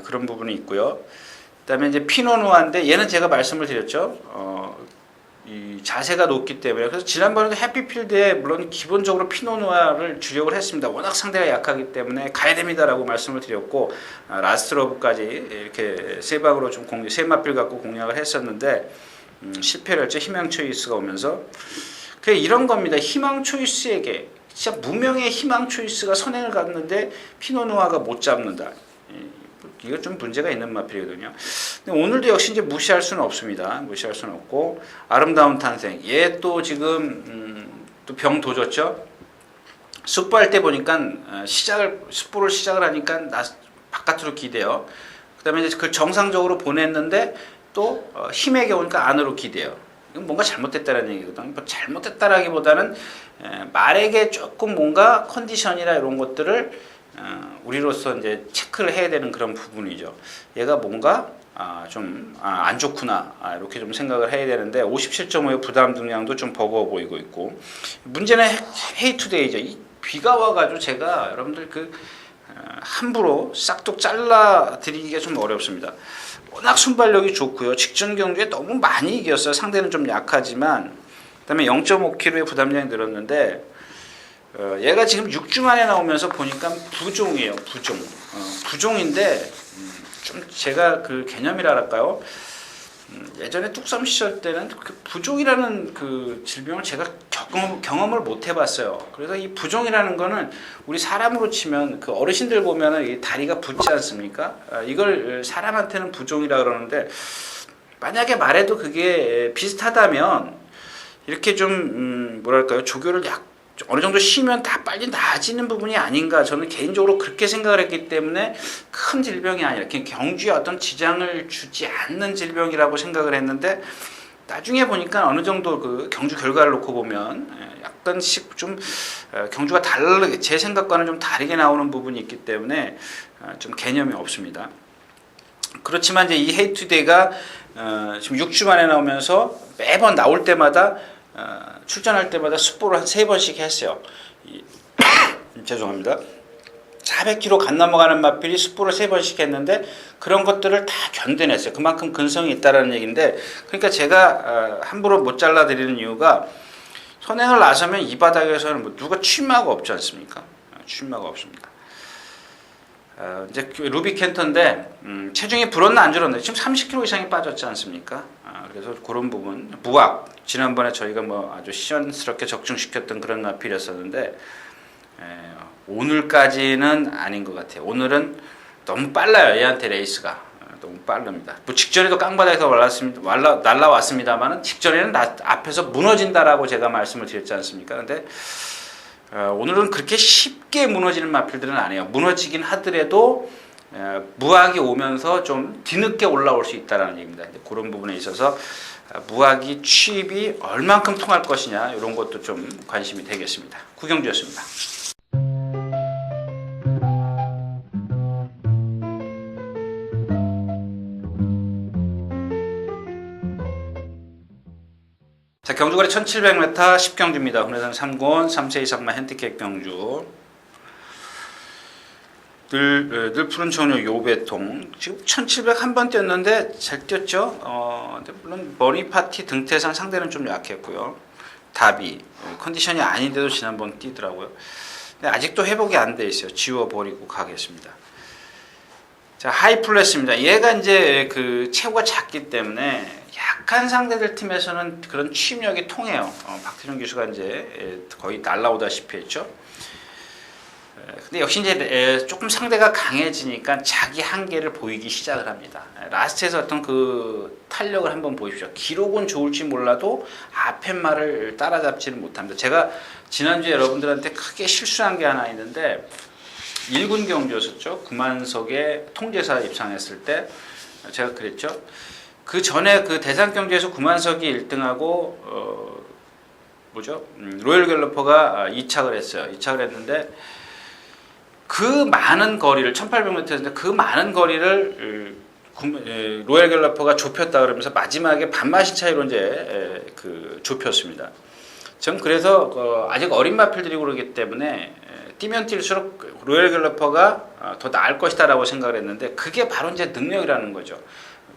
그런 부분이 있고요. 그다음에 이제 피노누아인데 얘는 제가 말씀을 드렸죠. 이 자세가 높기 때문에 그래서 지난번에도 해피필드에 물론 기본적으로 피노누아를 주력을 했습니다. 워낙 상대가 약하기 때문에 가야 됩니다라고 말씀을 드렸고 라스트로브까지 이렇게 세 방으로 좀 세 마필 갖고 공략을 했었는데 실패를 했죠. 희망 초이스가 오면서. 그 이런 겁니다. 희망 초이스에게 진짜 무명의 희망 초이스가 선행을 갔는데 피노누아가 못 잡는다. 이거 좀 문제가 있는 마필이거든요. 근데 오늘도 역시 이제 무시할 수는 없습니다. 무시할 수는 없고 아름다운 탄생. 얘 또 지금 또 병 도졌죠. 숙부할 때 보니까 숙부를 시작을 하니까 바깥으로 기대요. 그다음에 이제 그 정상적으로 보냈는데 또 힘에게 오니까 안으로 기대요. 이건 뭔가 잘못됐다는 얘기거든요. 뭐 잘못됐다라기보다는 말에게 조금 뭔가 컨디션이나 이런 것들을 우리로서 이제 체크를 해야 되는 그런 부분이죠. 얘가 뭔가 좀 안 좋구나 이렇게 좀 생각을 해야 되는데 57.5의 부담 등량도 좀 버거워 보이고 있고 문제는 헤이투데이죠. 이 비가 와가지고 제가 여러분들 함부로 싹둑 잘라 드리기가 좀 어렵습니다. 워낙 순발력이 좋고요. 직전 경주에 너무 많이 이겼어요. 상대는 좀 약하지만 그다음에 0.5kg의 부담량이 늘었는데 얘가 지금 6주 만에 나오면서 보니까 부종이에요. 부종인데 좀 제가 그 개념이랄까요? 예전에 뚝섬 시절 때는 그 부종이라는 그 질병을 제가 경험을 못 해봤어요. 그래서 이 부종이라는 거는 우리 사람으로 치면 그 어르신들 보면은 이 다리가 붓지 않습니까? 이걸 사람한테는 부종이라 그러는데 만약에 말해도 그게 비슷하다면 이렇게 좀 뭐랄까요? 조교를 어느 정도 쉬면 다 빨리 나아지는 부분이 아닌가 저는 개인적으로 그렇게 생각을 했기 때문에 큰 질병이 아니라 경주에 어떤 지장을 주지 않는 질병이라고 생각을 했는데 나중에 보니까 어느 정도 그 경주 결과를 놓고 보면 약간씩 좀 경주가 다르게 제 생각과는 좀 다르게 나오는 부분이 있기 때문에 좀 개념이 없습니다. 그렇지만 이제 이 헤이투데이가 지금 6주 만에 나오면서 매번 나올 때마다 출전할 때마다 숙보를 한 3번씩 했어요. 죄송합니다. 400km 간 넘어가는 마필이 숙보를 3번씩 했는데 그런 것들을 다 견뎌냈어요. 그만큼 근성이 있다는 얘기인데 그러니까 제가 함부로 못 잘라드리는 이유가 선행을 나서면 이 바닥에서는 뭐 누가 취마가 없지 않습니까? 취마가 없습니다. 이제 루비 캔터인데 체중이 불었나 안 줄었나 지금 30kg 이상이 빠졌지 않습니까? 그래서 그런 부분 무악 지난번에 저희가 뭐 아주 시원스럽게 적중시켰던 그런 마필이었었는데 오늘까지는 아닌 것 같아요. 오늘은 너무 빨라요. 얘한테 레이스가 너무 빠릅니다. 뭐 직전에도 깡바닥에서 날라왔습니다만은 직전에는 앞에서 무너진다라고 제가 말씀을 드렸지 않습니까? 근데 오늘은 그렇게 쉽게 무너지는 마필들은 아니에요. 무너지긴 하더라도 무악이 오면서 좀 뒤늦게 올라올 수 있다는 얘기입니다. 그런 부분에 있어서 무악이 취입이 얼만큼 통할 것이냐 이런 것도 좀 관심이 되겠습니다. 구경주였습니다. 자, 경주거리 1700m 10경주입니다. 훈회선 3권 3세 이상만 핸디캡 경주. 늘 푸른 초녀 요배통 지금 1700 한 번 뛰었는데 잘 뛰었죠. 근데 물론 머니파티 등태상 상대는 좀 약했고요. 답이 컨디션이 아닌데도 지난번 뛰더라고요. 근데 아직도 회복이 안 돼 있어요. 지워버리고 가겠습니다. 자, 하이플래스입니다. 얘가 이제 그 체구가 작기 때문에 약한 상대들 팀에서는 그런 취입력이 통해요. 박태종 기수가 이제 거의 날라오다시피 했죠. 근데 역시 이제 조금 상대가 강해지니까 자기 한계를 보이기 시작을 합니다. 라스트에서 어떤 그 탄력을 한번 보십시오. 기록은 좋을지 몰라도 앞에 말을 따라잡지는 못합니다. 제가 지난주에 여러분들한테 크게 실수한 게 하나 있는데 1군 경주였었죠. 구만석의 통제사 입상했을 때 제가 그랬죠. 그 전에 그 대상 경주에서 구만석이 1등하고 로열 갤러퍼가 2착을 했어요. 2착을 했는데 그 많은 거리를 1800m였는데 그 많은 거리를 로열 갤러퍼가 좁혔다 그러면서 마지막에 반마신 차이로 이제 좁혔습니다. 전 그래서 아직 어린 마필들이고 그러기 때문에 뛰면 뛸수록 로열 갤러퍼가 더 나을 것이다라고 생각을 했는데 그게 바로 이제 능력이라는 거죠.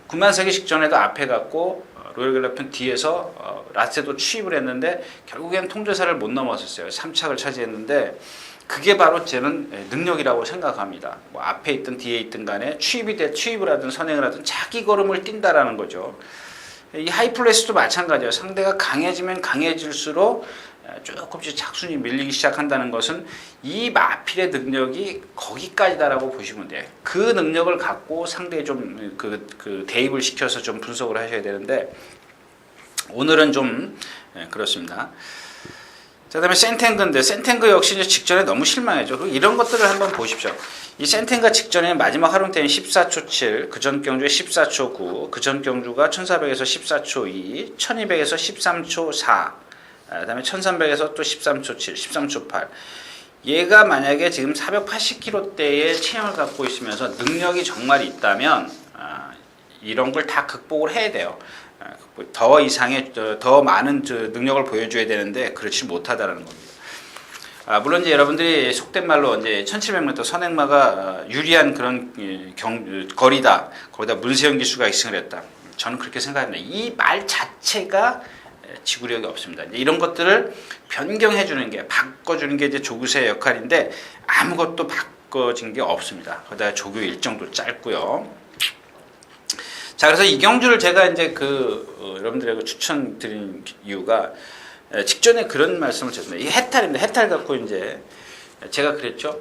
구만석이 직전에도 앞에 갔고 로열 갤러퍼는 뒤에서 라스트에도 추입을 했는데 결국엔 통제사를 못 넘었었어요. 3착을 차지했는데 그게 바로 저는 능력이라고 생각합니다. 뭐 앞에 있든 뒤에 있든 간에 추입을 하든 선행을 하든 자기 걸음을 뛴다라는 거죠. 이 하이플레스도 마찬가지예요. 상대가 강해지면 강해질수록 조금씩 작순이 밀리기 시작한다는 것은 이 마필의 능력이 거기까지다라고 보시면 돼요. 그 능력을 갖고 상대에 좀 대입을 시켜서 좀 분석을 하셔야 되는데 오늘은 좀 그렇습니다. 자, 그다음에 센탱그인데 센탱그 역시 이제 직전에 너무 실망했죠. 그리고 이런 것들을 한번 보십시오. 이 센탱가 직전에 마지막 활용타임 14초 7, 그전 경주에 14초 9, 그전 경주가 1400에서 14초 2, 1200에서 13초 4, 그다음에 1300에서 또 13초 7, 13초 8. 얘가 만약에 지금 480kg대의 체형을 갖고 있으면서 능력이 정말 있다면 이런 걸 다 극복을 해야 돼요. 더 이상의 더 많은 능력을 보여줘야 되는데 그렇지 못하다라는 겁니다. 물론 이제 여러분들이 속된 말로 이제 1700m 선행마가 유리한 그런 거리다. 거기다 문세영 기수가 입승을 했다. 저는 그렇게 생각합니다. 이 말 자체가 지구력이 없습니다. 이런 것들을 변경해 주는 게 바꿔주는 게 이제 조교사의 역할인데 아무것도 바꿔진 게 없습니다. 거기다 조교 일정도 짧고요. 자, 그래서 이 경주를 제가 이제 여러분들에게 추천드린 이유가 직전에 그런 말씀을 드렸습니다. 이 해탈입니다. 해탈 갖고 이제 제가 그랬죠.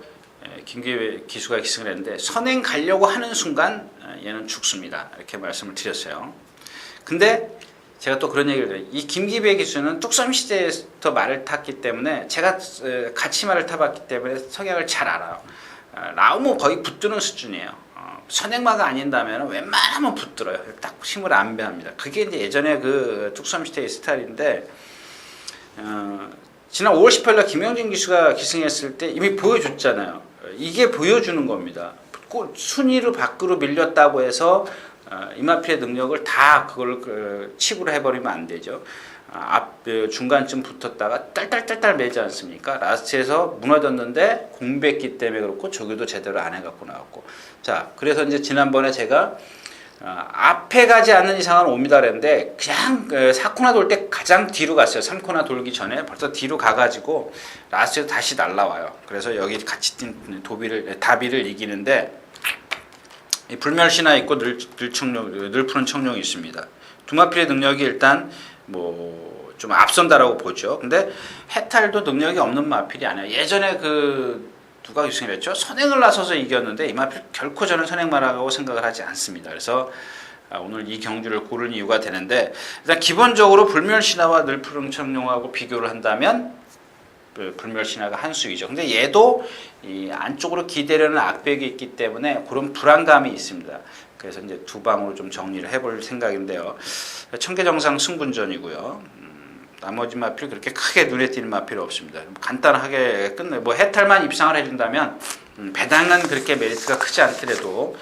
김기회 기수가 기승을 했는데 선행 가려고 하는 순간 얘는 죽습니다. 이렇게 말씀을 드렸어요. 근데 제가 또 그런 얘기를 드려요. 이 김기배 기수는 뚝섬 시대에서 말을 탔기 때문에 제가 같이 말을 타봤기 때문에 성향을 잘 알아요. 나오면 거의 붙드는 수준이에요. 선행마가 아닌다면 웬만하면 붙들어요. 딱 힘을 안 배합니다. 그게 이제 예전에 그 뚝섬 시대의 스타일인데 지난 5월 18일 김영진 기수가 기승했을 때 이미 보여줬잖아요. 이게 보여주는 겁니다. 순위를 밖으로 밀렸다고 해서 이마필의 능력을 다 그걸 치부를 해버리면 안 되죠. 중간쯤 붙었다가 딸딸딸딸 매지 않습니까? 라스트에서 무너졌는데 공백기 때문에 그렇고 조교도 제대로 안 해갖고 나왔고. 자, 그래서 이제 지난번에 제가 앞에 가지 않는 이상은 옵니다 그랬는데 그냥 4코나 돌 때 가장 뒤로 갔어요. 3코나 돌기 전에 벌써 뒤로 가가지고 라스트에서 다시 날라와요. 그래서 여기 같이 뛴 다비를 이기는데 불멸시나 있고 늘푸른 청룡이 있습니다. 두마필의 능력이 일단 좀 앞선다라고 보죠. 근데 해탈도 능력이 없는 마필이 아니에요. 예전에 누가 유승을 했죠? 선행을 나서서 이겼는데 이 마필 결코 저는 선행마라고 생각을 하지 않습니다. 그래서 오늘 이 경주를 고른 이유가 되는데 일단 기본적으로 불멸신화와 늘푸른 청룡하고 비교를 한다면 불멸신화가 한 수이죠. 근데 얘도 이 안쪽으로 기대려는 악백이 있기 때문에 그런 불안감이 있습니다. 그래서 이제 두 방으로 좀 정리를 해볼 생각인데요. 청계정상 승분전이고요. 나머지 마필 그렇게 크게 눈에 띄는 마필 없습니다. 간단하게 해탈만 입상을 해준다면 배당은 그렇게 메리트가 크지 않더라도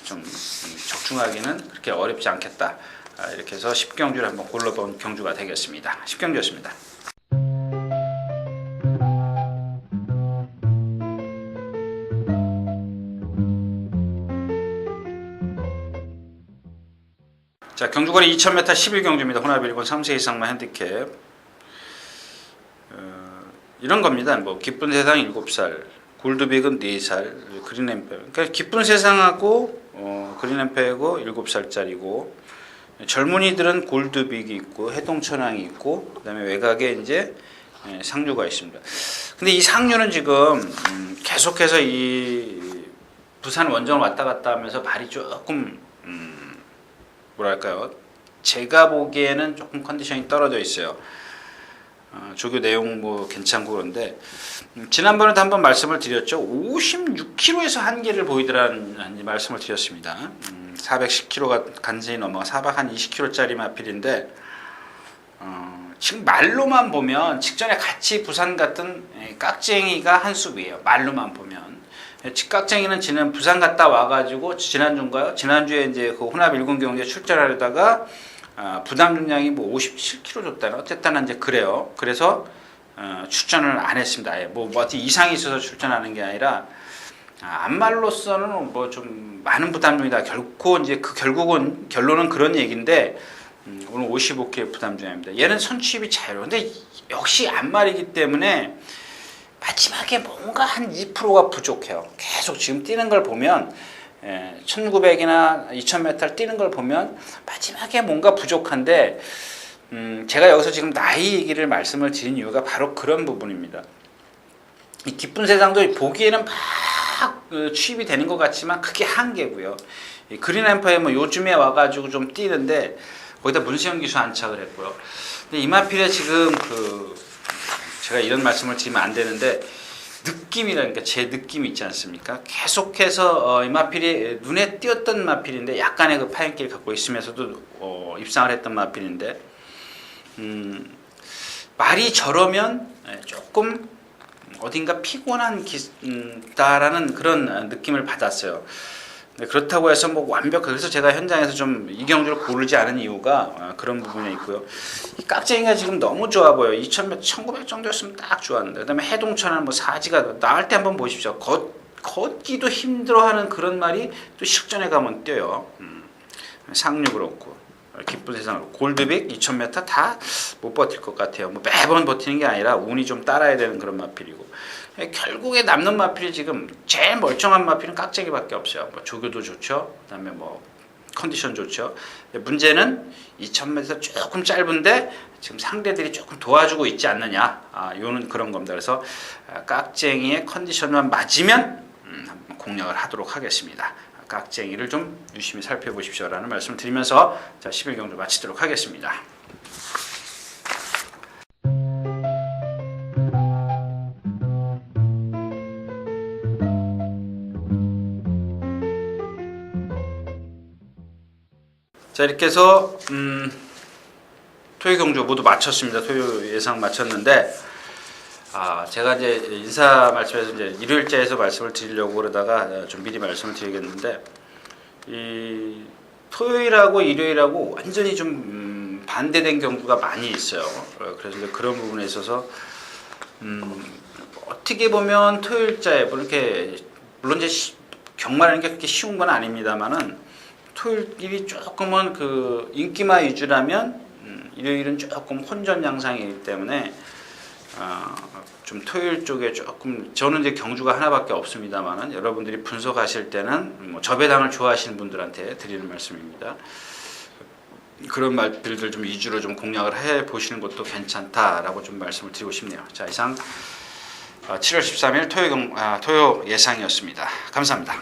좀 적중하기는 그렇게 어렵지 않겠다. 이렇게 해서 10경주를 한번 골라본 경주가 되겠습니다. 10경주였습니다. 자, 경주거리 2000m 11경주입니다. 혼합 1군 3세 이상만 핸디캡. 이런 겁니다. 기쁜 세상 7살, 골드빅은 4살, 그린앰페어. 그러니까 기쁜 세상하고 그린앰페어고 7살짜리고 젊은이들은 골드빅이 있고 해동천왕이 있고 그다음에 외곽에 이제 상류가 있습니다. 근데 이 상류는 지금 계속해서 이 부산 원전 왔다 갔다 하면서 발이 조금 뭐랄까요? 제가 보기에는 조금 컨디션이 떨어져 있어요. 조교 내용 뭐 괜찮고 그런데 지난번에도 한번 말씀을 드렸죠. 56km에서 한계를 보이더라는 말씀을 드렸습니다. 410km가 간신히 넘어가 4박 한 20km짜리 마필인데 지금 말로만 보면 직전에 같이 부산 갔던 깍쟁이가 한 수 위에요. 말로만 보면 깍쟁이는 지난 부산 갔다 와가지고 지난주인가요? 지난주에 이제 그 혼합 일군 경기에 출전하려다가 부담 중량이 뭐 57kg 줬다나 어쨌든 이제 그래요. 그래서 출전을 안 했습니다. 아예 뭐 어디 이상이 있어서 출전하는 게 아니라 안말로서는 뭐 좀 많은 부담 중이다. 결코 이제 그 결국은 결론은 그런 얘기인데 오늘 55kg 부담 중입니다. 얘는 선취입이 자유로워. 근데 역시 안말이기 때문에 마지막에 뭔가 한 2%가 부족해요. 계속 지금 뛰는 걸 보면 1900이나 2000m 뛰는 걸 보면 마지막에 뭔가 부족한데 제가 여기서 지금 나이 얘기를 말씀을 드린 이유가 바로 그런 부분입니다. 이 기쁜 세상도 보기에는 막 취입이 되는 것 같지만 그게 한계고요. 그린 앰퍼에 뭐 요즘에 와가지고 좀 뛰는데 거기다 문세영 기수 안착을 했고요. 근데 이마필에 지금 제가 이런 말씀을 드리면 안 되는데 느낌이라니까 제 느낌이 있지 않습니까? 계속해서 이마필이 눈에 띄었던 마필인데 약간의 그 파인기를 갖고 있으면서도 입상을 했던 마필인데 말이 저러면 조금 어딘가 피곤한 다라는 그런 느낌을 받았어요. 그렇다고 해서 뭐 그래서 제가 현장에서 좀 이경주를 고르지 않은 이유가 그런 부분에 있고요. 이 깍쟁이가 지금 너무 좋아 보여요. 2000m, 1900 정도였으면 딱 좋았는데. 그 다음에 해동천은 뭐 사지가 나을 때 한번 보십시오. 걷기도 힘들어하는 그런 말이 또 실전에 가면 뛰어요. 상류 그렇고 기쁜 세상으로 골드빅 2000m 다 못 버틸 것 같아요. 뭐 매번 버티는 게 아니라 운이 좀 따라야 되는 그런 마필이고 결국에 남는 마필이 지금 제일 멀쩡한 마필은 깍쟁이밖에 없어요. 뭐 조교도 좋죠. 그다음에 뭐 컨디션 좋죠. 문제는 2000m 조금 짧은데 지금 상대들이 조금 도와주고 있지 않느냐. 요는 그런 겁니다. 그래서 깍쟁이의 컨디션만 맞으면 한번 공략을 하도록 하겠습니다. 깍쟁이를 좀 유심히 살펴보십시오라는 말씀을 드리면서 자 11경주 마치도록 하겠습니다. 자 이렇게 해서 토요 경주 모두 마쳤습니다. 토요 예상 마쳤는데 제가 이제 인사 말씀에서 이제 일요일자에서 말씀을 드리려고 그러다가 좀 미리 말씀을 드리겠는데 이 토요일하고 일요일하고 완전히 좀 반대된 경주가 많이 있어요. 그래서 이제 그런 부분에 있어서 어떻게 보면 토요일자에 물론 이제 경마라는 게 그렇게 쉬운 건 아닙니다만은 토요일이 조금은 그 인기마 위주라면 일요일은 조금 혼전 양상이기 때문에 좀 토요일 쪽에 조금 저는 이제 경주가 하나밖에 없습니다만은 여러분들이 분석하실 때는 뭐 저배당을 좋아하시는 분들한테 드리는 말씀입니다. 그런 말들을 좀 위주로 좀 공략을 해 보시는 것도 괜찮다라고 좀 말씀을 드리고 싶네요. 자 이상 7월 13일 토요 예상이었습니다. 감사합니다.